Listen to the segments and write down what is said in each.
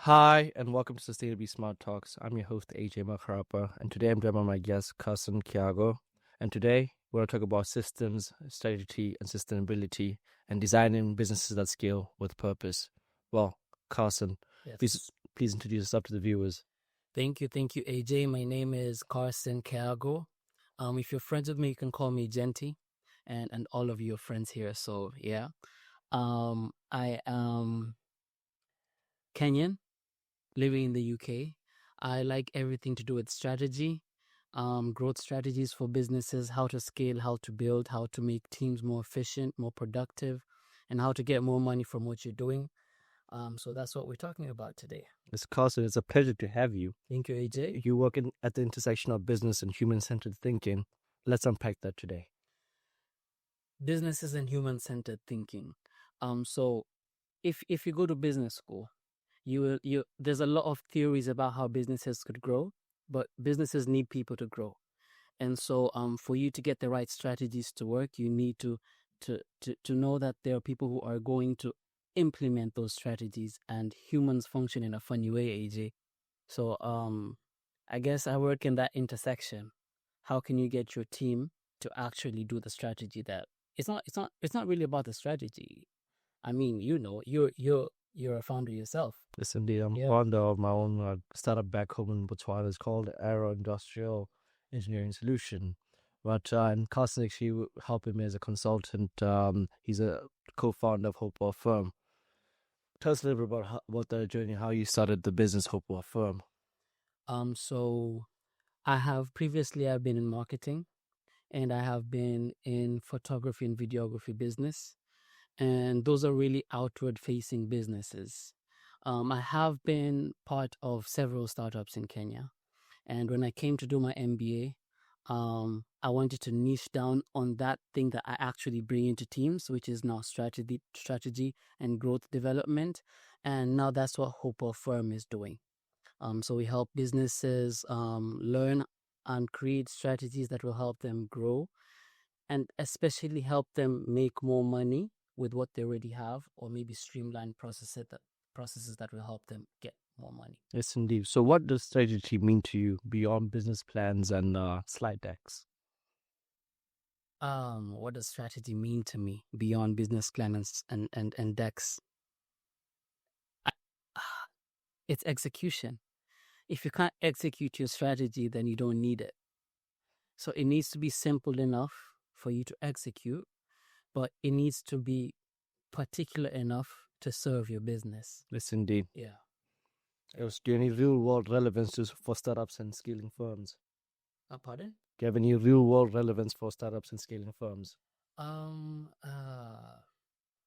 Hi, and welcome to Sustainably Smart Talks. I'm your host, AJ Makarapa, and today I'm joined by my guest, Carson Keago. And today we're going to talk about systems, strategy, and sustainability, and designing businesses that scale with purpose. Well, Carson, please, Yes. please introduce yourself to the viewers. Thank you, AJ. My name is Carson Keago. If you're friends with me, you can call me Genty, and all of your friends here. So yeah, I am Kenyan, living in the UK. I like everything to do with strategy, growth strategies for businesses, how to scale, how to build, how to make teams more efficient, more productive, and how to get more money from what you're doing. So that's what we're talking about today. Mr. Carson, it's a pleasure to have you. Thank you, AJ. You work at the intersection of business and human-centered thinking. Let's unpack that today. Businesses and human-centered thinking. So if you go to business school, there's a lot of theories about how businesses could grow, but businesses need people to grow. And so for you to get the right strategies to work, you need to know that there are people who are going to implement those strategies, and humans function in a funny way, AJ. So I guess I work in that intersection. How can you get your team to actually do the strategy that it's not really about the strategy. I mean, you're a founder yourself. Yes, indeed. I'm Yeah. founder of my own startup back home in Botswana. It's called Aero Industrial Engineering Solution. But and Carson actually helping me as a consultant. He's a co-founder of Hopewell firm. Tell us a little bit about the journey, how you started the business Hopewell firm. So I've been in marketing, and I have been in photography and videography business, and those are really outward facing businesses. I have been part of several startups in Kenya. And when I came to do my MBA, I wanted to niche down on that thing that I actually bring into teams, which is now strategy and growth development. And now that's what Hopewell Firm is doing. So we help businesses learn and create strategies that will help them grow, and especially help them make more money with what they already have, or maybe streamline processes that will help them get more money. Yes, indeed. So, what does strategy mean to you beyond business plans and slide decks? What does strategy mean to me beyond business plans and decks? I, it's execution. If you can't execute your strategy, then you don't need it. So it needs to be simple enough for you to execute, but it needs to be particular enough to serve your business. Yes, indeed. Yeah. It was, do you have any real world relevance for startups and scaling firms? Pardon? Do you have any real world relevance for startups and scaling firms? Um. Uh.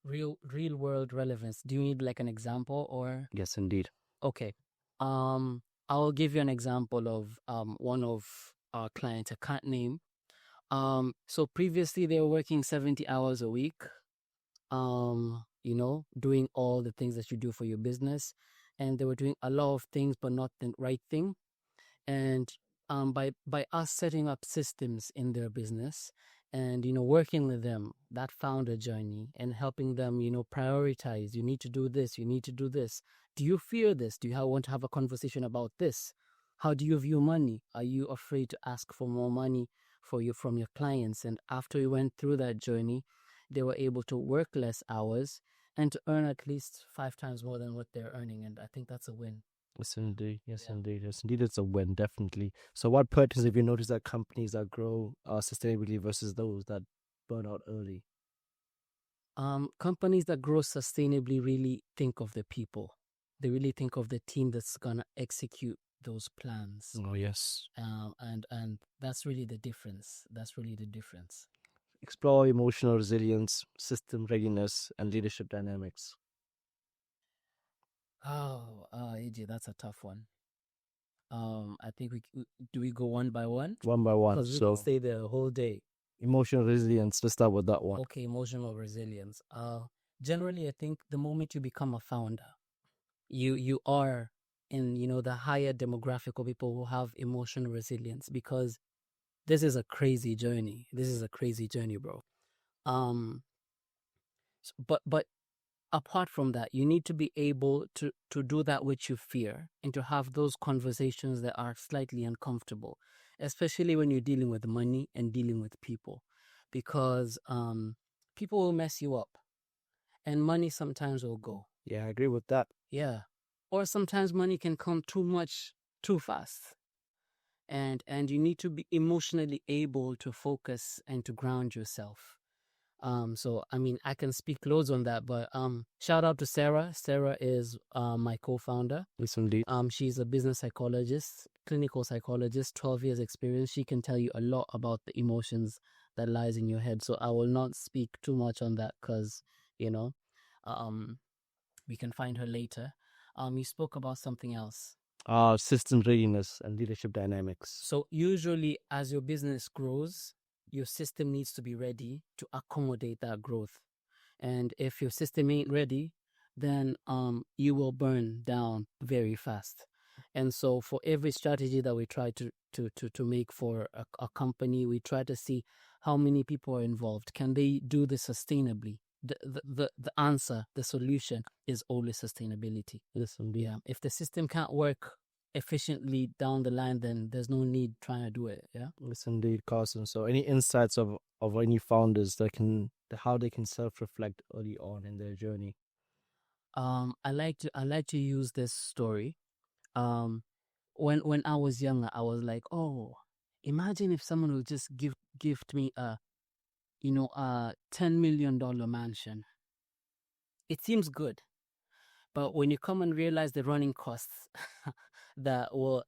Real world relevance. Do you need like an example or? Yes, indeed. Okay. Um. I'll give you an example of one of our clients. I can't name. So previously they were working 70 hours a week. Doing all the things that you do for your business, and they were doing a lot of things but not the right thing. And by us setting up systems in their business, and working with them, that founder journey, and helping them prioritize, you need to do this, you need to do this, do you fear this, do you want to have a conversation about this, how do you view money, are you afraid to ask for more money from your clients? And after we went through that journey, they were able to work less hours and to earn at least 5 times more than what they're earning, and I think that's a win. Yes, indeed. Yes, Yeah. indeed. Yes, indeed. It's a win, definitely. So, what patterns have you noticed that companies that grow sustainably versus those that burn out early? Companies that grow sustainably really think of the people. They really think of the team that's gonna execute those plans. Oh, yes. And that's really the difference. That's really the difference. Explore emotional resilience, system readiness, and leadership dynamics. Oh, AJ, that's a tough one. I think do we go one by one? One by one. Because we So, could stay there the whole day. emotional resilience, let's start with that one. Okay, emotional resilience. Generally, I think the moment you become a founder, you are in the higher demographic of people who have emotional resilience, because this is a crazy journey. This is a crazy journey, bro. Um, but apart from that, you need to be able to do that which you fear and to have those conversations that are slightly uncomfortable, especially when you're dealing with money and dealing with people, because people will mess you up and money sometimes will go. Yeah, I agree with that. Yeah. Or sometimes money can come too much too fast. And you need to be emotionally able to focus and to ground yourself. So I mean, I can speak loads on that, but shout out to Sarah. Sarah is my co-founder. Yes, indeed. She's a business psychologist, clinical psychologist, 12 years experience. She can tell you a lot about the emotions that lies in your head. So I will not speak too much on that because, you know, um, we can find her later. You spoke about something else. System readiness and leadership dynamics. So usually as your business grows, your system needs to be ready to accommodate that growth. And if your system ain't ready, then you will burn down very fast. And so for every strategy that we try to make for a company, we try to see how many people are involved. Can they do this sustainably? The answer, the solution is always sustainability. Listen, Yeah. If the system can't work efficiently down the line, then there's no need trying to do it. Yeah. yes, indeed, Carson. So, any insights of any founders that can how they can self-reflect early on in their journey? I like to use this story. When I was younger, I was like, oh, imagine if someone would just gift me a $10 million mansion. It seems good, but when you come and realize the running costs, that will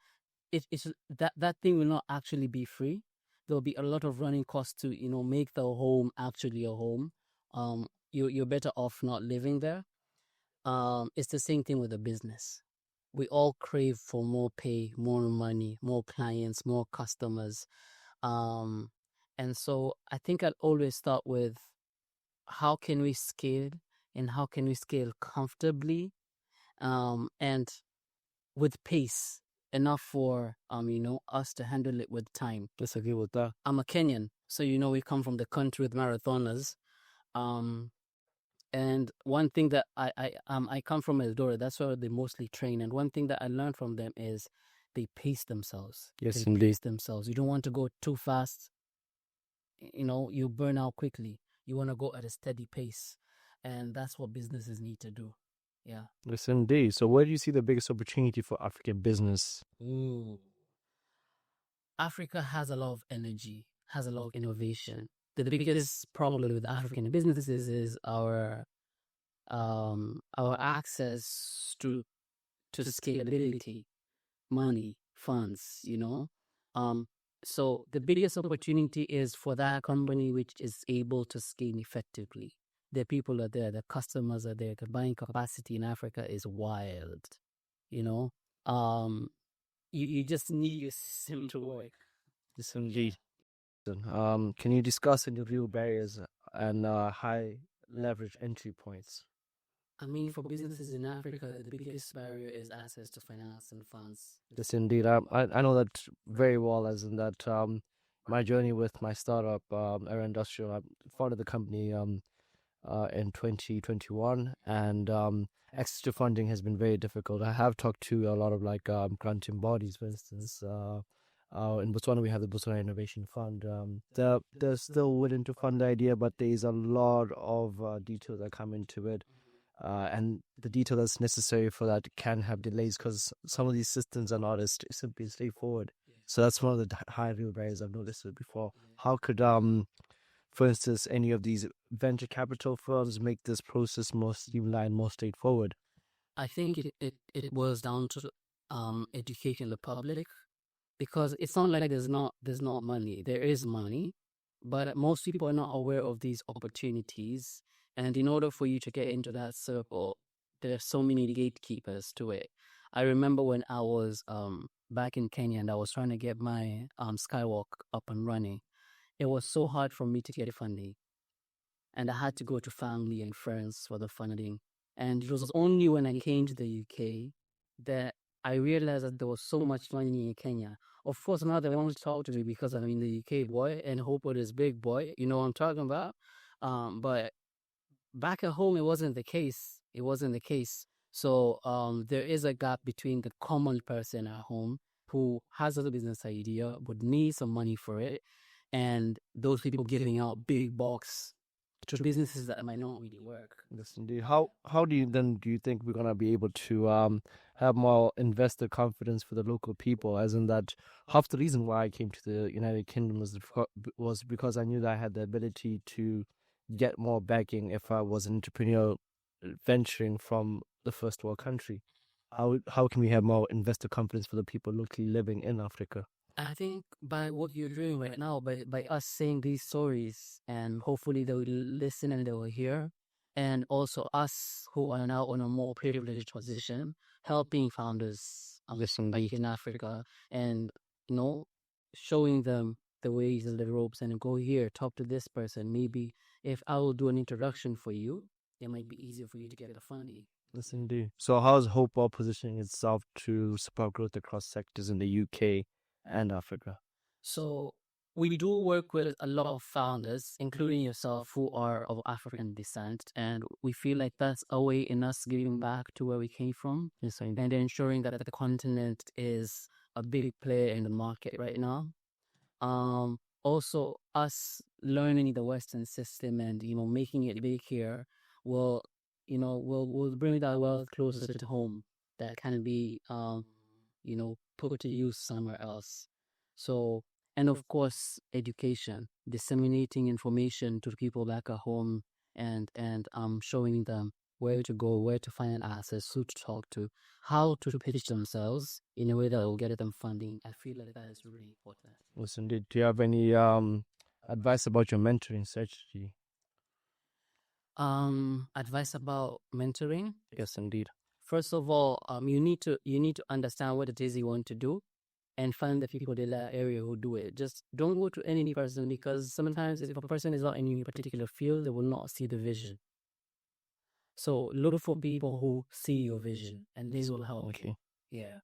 it's that thing will not actually be free. There'll be a lot of running costs to make the home actually a home. You're better off not living there. It's the same thing with a business. We all crave for more pay, more money, more clients, more customers. Um, and so I think I'd always start with how can we scale and how can we scale comfortably, and with pace enough for us to handle it with time. Let's agree with that. I'm a Kenyan, so we come from the country with marathoners. Um, And one thing that I come from Eldora, that's where they mostly train. And one thing that I learned from them is they pace themselves. Yes, They indeed. pace themselves. You don't want to go too fast. You burn out quickly. You want to go at a steady pace. And that's what businesses need to do. Yeah. Yes, indeed. So, where do you see the biggest opportunity for African business? Ooh. Africa has a lot of energy, has a lot of innovation. The biggest problem with African businesses is our access to scalability, money, funds. So the biggest opportunity is for that company which is able to scale effectively. The people are there, the customers are there, the buying capacity in Africa is wild. You know, you just need your system to work. Yes, indeed. Can you discuss any real barriers and high leverage entry points? I mean, for businesses in Africa, the biggest barrier is access to finance and funds. Yes, indeed. I know that very well, as in that my journey with my startup, Air Industrial, I founded the company in 2021, and access to funding has been very difficult. I have talked to a lot of like granting bodies, for instance. In Botswana, we have the Botswana Innovation Fund. They're still willing to fund the idea, but there is a lot of details that come into it. And the detail that's necessary for that can have delays because some of these systems are not as simply straightforward. So that's one of the high real barriers I've noticed it before. How could, for instance, any of these venture capital firms make this process more streamlined, more straightforward? I think it boils down to educating the public, because it's not like there's not money. There is money, but most people are not aware of these opportunities. And in order for you to get into that circle, there are so many gatekeepers to it. I remember when I was back in Kenya and I was trying to get my skywalk up and running. It was so hard for me to get funding, and I had to go to family and friends for the funding. And it was only when I came to the UK that I realized that there was so much money in Kenya. Of course, now they want to talk to me because I'm in the UK, boy, and Hopewell is big, boy. You know what I'm talking about? But back at home, it wasn't the case. It wasn't the case. So there is a gap between the common person at home who has a business idea but needs some money for it, and those people giving out big bucks to businesses that might not really work. Yes, indeed. How do you think we're gonna be able to have more investor confidence for the local people? As in that, half the reason why I came to the United Kingdom was because I knew that I had the ability to get more backing if I was an entrepreneur venturing from the first world country. How can we have more investor confidence for the people locally living in Africa? I think by what you're doing right now, by us saying these stories, and hopefully they will listen and they will hear, and also us who are now on a more privileged position, helping founders listen like in Africa, and you know, showing them the ways and the ropes, and go here, talk to this person. Maybe if I will do an introduction for you, it might be easier for you to get the funding. Yes, indeed. So, how is Hopewell positioning itself to support growth across sectors in the UK and Africa? So we do work with a lot of founders, including yourself, who are of African descent, and we feel like that's a way in us giving back to where we came from, Yes, and ensuring that the continent is a big player in the market right now. Also us learning the Western system and making it big here will will bring that wealth closer to home that can be put to use somewhere else. So, and of course education, disseminating information to the people back at home, and showing them where to go, where to find assets, who to talk to, how to pitch themselves in a way that will get them funding. I feel like that is really important. Yes, indeed. Do you have any advice about your mentoring strategy? Advice about mentoring. Yes, indeed. First of all, you need to understand what it is you want to do, and find the people in that area who do it. Just don't go to any person, because sometimes if a person is not in your particular field, they will not see the vision. So look for people who see your vision, and these will help you. Okay. Yeah.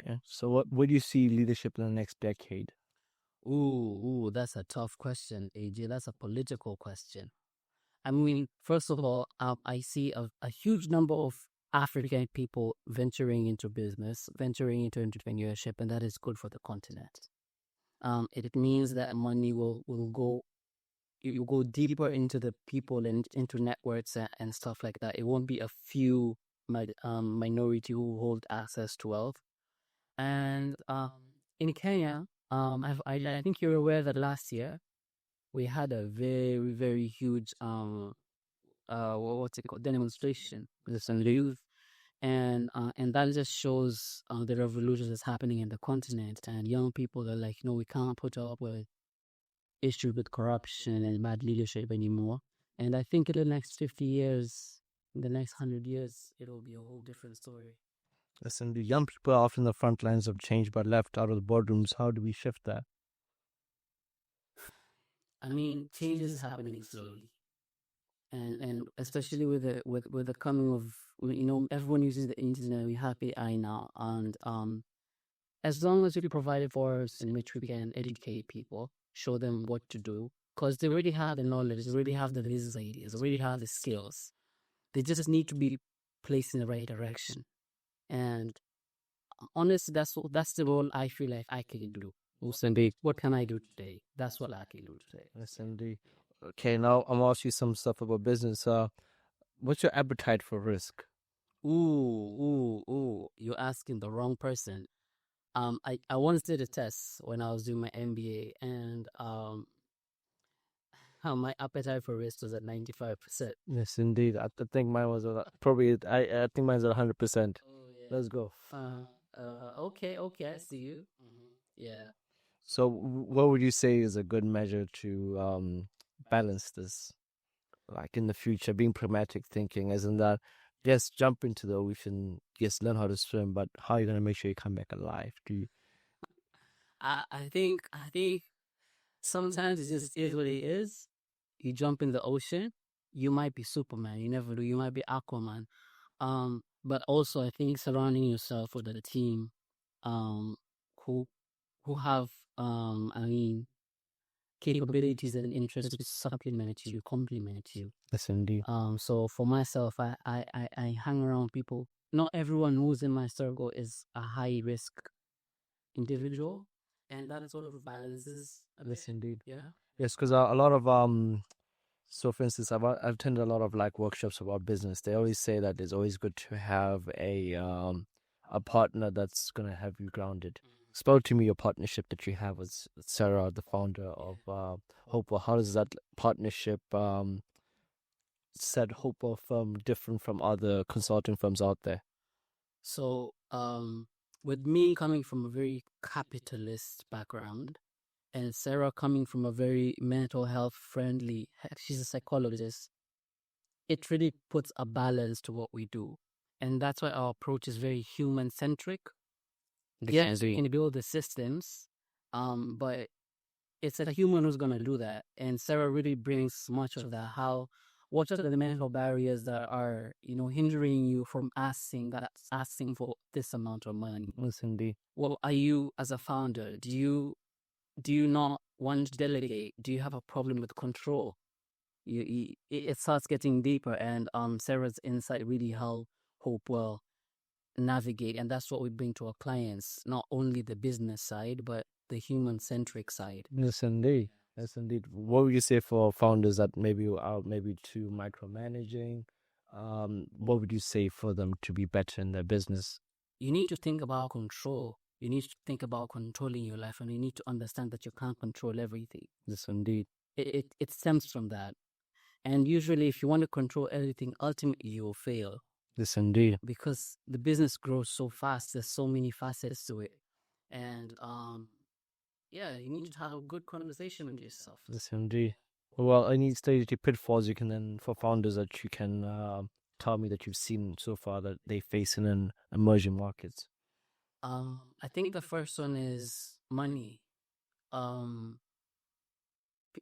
Okay. So, what do you see leadership in the next decade? Ooh, that's a tough question, AJ. That's a political question. I mean, first of all, I see a huge number of African people venturing into business, venturing into entrepreneurship, and that is good for the continent. It means that money will go, you go deeper into the people and into networks and stuff like that. It won't be a few minority who hold access to wealth. And in Kenya, I think you're aware that last year we had a very, very huge what's it called, demonstration with some youth, and that just shows the revolution that's happening in the continent, and young people are like, no, we can't put up with issues with corruption and bad leadership anymore. And I think in the next 50 years, in the next 100 years, it'll be a whole different story. Listen, the young people are often the front lines of change, but left out of the boardrooms. How do we shift that? I mean, change is happening slowly, and especially with the coming of, everyone uses the internet. We have AI now, and as long as we provide it for us in which we can educate people, show them what to do, because they already have the knowledge, they already have the business ideas, they already have the skills. They just need to be placed in the right direction. And honestly, that's the role I feel like I can do. Sunday, what can I do today? That's what I can do today. Yes, indeed. Okay, now I'm gonna ask you some stuff about business. What's your appetite for risk? Ooh, you're asking the wrong person. I once did a test when I was doing my MBA, and my appetite for risk was at 95%. Yes, indeed. I think mine was probably. I think mine's at 100%. Oh yeah. Let's go. Okay, I see you. Yeah. So, what would you say is a good measure to balance this? Like in the future, being pragmatic thinking, as in that, yes, jump into the ocean, yes, learn how to swim, but how are you gonna make sure you come back alive? Do you? I think sometimes it just is what it is. You jump in the ocean, you might be Superman, you never do, you might be Aquaman. But also I think surrounding yourself with a team, um, who who have I mean capabilities and interests to supplement you, complement you. Yes, indeed. So for myself, I hang around people. Not everyone who's in my circle is a high risk individual, and that sort of balances a bit. Yes, indeed. Yeah. Yes, because a lot of so for instance, I've attended a lot of like workshops about business. They always say that it's always good to have a partner that's gonna have you grounded. Spell to me your partnership that you have with Sarah, the founder of Hopewell. How does that partnership set Hopewell firm different from other consulting firms out there? So, with me coming from a very capitalist background, and Sarah coming from a very mental health friendly, she's a psychologist, it really puts a balance to what we do. And that's why our approach is very human centric. Yes, we can build the systems, but it's a human who's going to do that. And Sarah really brings much of that. What are the mental barriers that are, hindering you from asking for this amount of money? Yes, indeed. Well, are you as a founder? Do you not want to delegate? Do you have a problem with control? It starts getting deeper, and Sarah's insight really helped Hopewell navigate, and that's what we bring to our clients, not only the business side but the human centric side. Yes, indeed. Yes, indeed. What would you say for founders that maybe are maybe too micromanaging? What would you say for them to be better in their business? You need to think about control. You need to think about controlling your life, and you need to understand that you can't control everything. Yes, indeed. It stems from that. And usually, if you want to control everything, ultimately you will fail. Yes, indeed. Because the business grows so fast, there's so many facets to it. And yeah, you need to have a good conversation with yourself. Yes, indeed. Well, any stage pitfalls you can then for founders that you can tell me that you've seen so far that they face in an emerging markets. I think the first one is money. You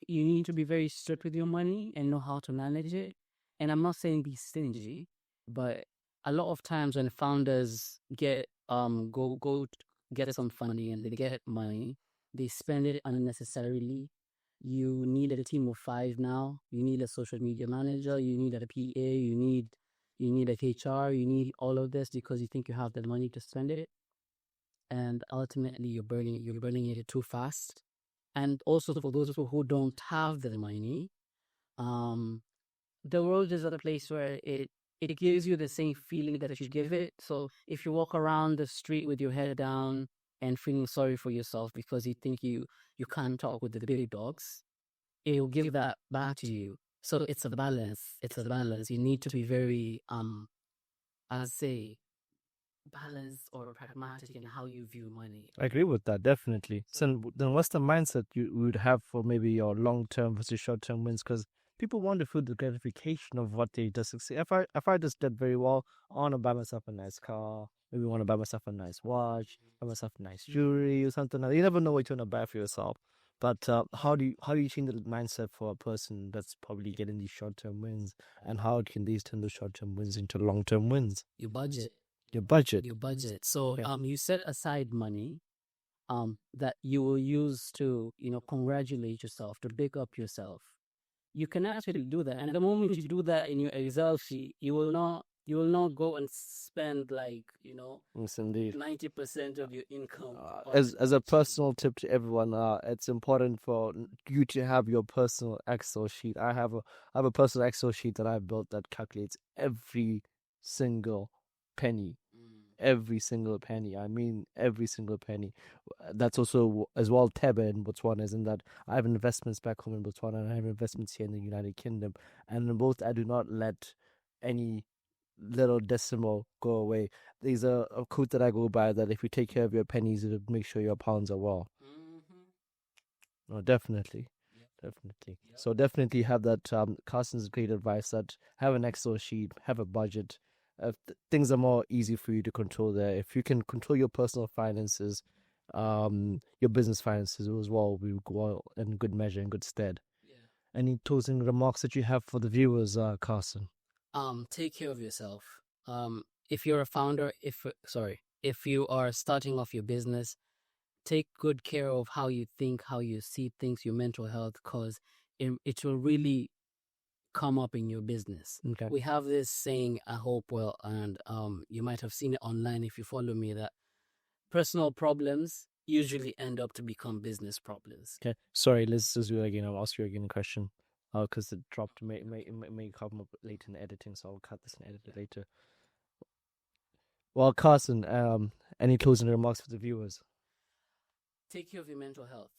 need to be very strict with your money and know how to manage it. And I'm not saying be stingy, but a lot of times when founders get get some funding and they get money, they spend it unnecessarily. You need a team of 5 now. You need a social media manager. You need a PA. You need a HR. You need all of this because you think you have the money to spend it, and ultimately you're burning it too fast. And also for those people who don't have the money, the world is at a place where it gives you the same feeling that it should give it. So if you walk around the street with your head down and feeling sorry for yourself because you think you can't talk with the big dogs, it will give that back to you. So it's a balance. It's a balance. You need to be very I'd say balanced or pragmatic in how you view money. I agree with that, definitely. So then what's the mindset you would have for maybe your long-term versus short-term wins? Because people want to feel the gratification of what they just succeed. If I just did very well, I want to buy myself a nice car, maybe want to buy myself a nice watch, buy myself nice jewelry or something like that. You never know what you're going to buy for yourself. But how do you change the mindset for a person that's probably getting these short-term wins? And how can these turn those short-term wins into long-term wins? You budget. Your budget. Your budget. So you set aside money that you will use to, congratulate yourself, to big up yourself. You can actually do that. And the moment you do that in your Excel sheet, you will not go and spend Yes, indeed. 90% of your income. As a personal tip to everyone, it's important for you to have your personal Excel sheet. I have a personal Excel sheet that I built that calculates every single penny. Every single penny. I mean, every single penny. That's also as well Tebe in Botswana, is in that I have investments back home in Botswana and I have investments here in the United Kingdom. And in both, I do not let any little decimal go away. There's a quote that I go by that if you take care of your pennies, it'll make sure your pounds are well. No, definitely. Definitely. So definitely have that. Carson's great advice that have an Excel sheet, have a budget. Things are more easy for you to control there. If you can control your personal finances, your business finances as well will go in good measure, in good stead. Yeah. Any closing remarks that you have for the viewers, Carson? Take care of yourself. If you're a founder, if you are starting off your business, take good care of how you think, how you see things, your mental health, because it will really come up in your business. Okay. We have this saying at Hopewell, and you might have seen it online if you follow me, that personal problems usually end up to become business problems. Okay. Sorry, let's just do it again. I'll ask you again a question. Because it dropped, may come up late in the editing, so I'll cut this and edit it later. Well, Carson, any closing remarks for the viewers? Take care of your mental health.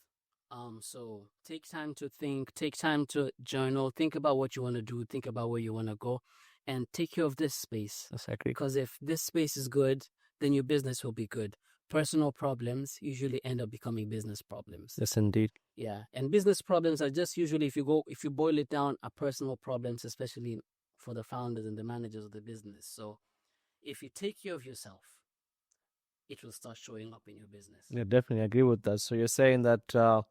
So take time to think, take time to journal, think about what you want to do, think about where you want to go, and take care of this space. Exactly. Because if this space is good, then your business will be good. Personal problems usually end up becoming business problems. Yes, indeed. Yeah, and business problems are just usually, if you boil it down, are personal problems, especially for the founders and the managers of the business. So if you take care of yourself, it will start showing up in your business. Yeah, definitely agree with that. So you're saying that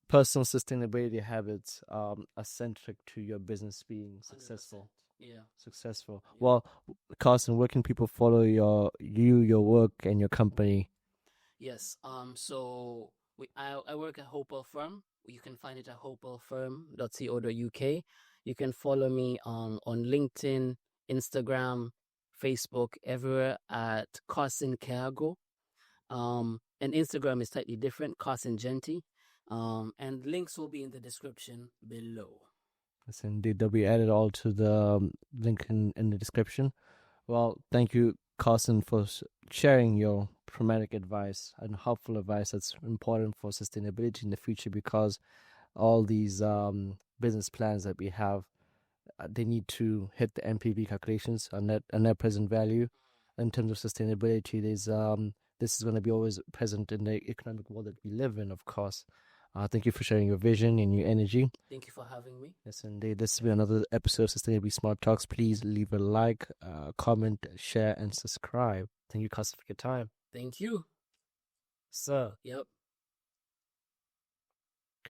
personal sustainability habits are centric to your business being successful. 100%. Yeah. Successful. Yeah. Well, Carson, where can people follow your work, and your company? Yes. So I work at Hopewell Firm. You can find it at hopewellfirm.co.uk. You can follow me on LinkedIn, Instagram, Facebook, everywhere at Carson Keago. And Instagram is slightly different, Carson Genty. And links will be in the description below. Yes, indeed. They'll be added all to the link in the description. Well, thank you, Carson, for sharing your pragmatic advice and helpful advice that's important for sustainability in the future, because all these business plans that we have, they need to hit the NPV calculations, a net present value. In terms of sustainability, this is going to be always present in the economic world that we live in, of course. Thank you for sharing your vision and your energy. Thank you for having me. Yes, indeed. This has been another episode of Sustainably Smart Talks. Please leave a like, comment, share, and subscribe. Thank you, Carson, for your time. Thank you. Sir. Yep.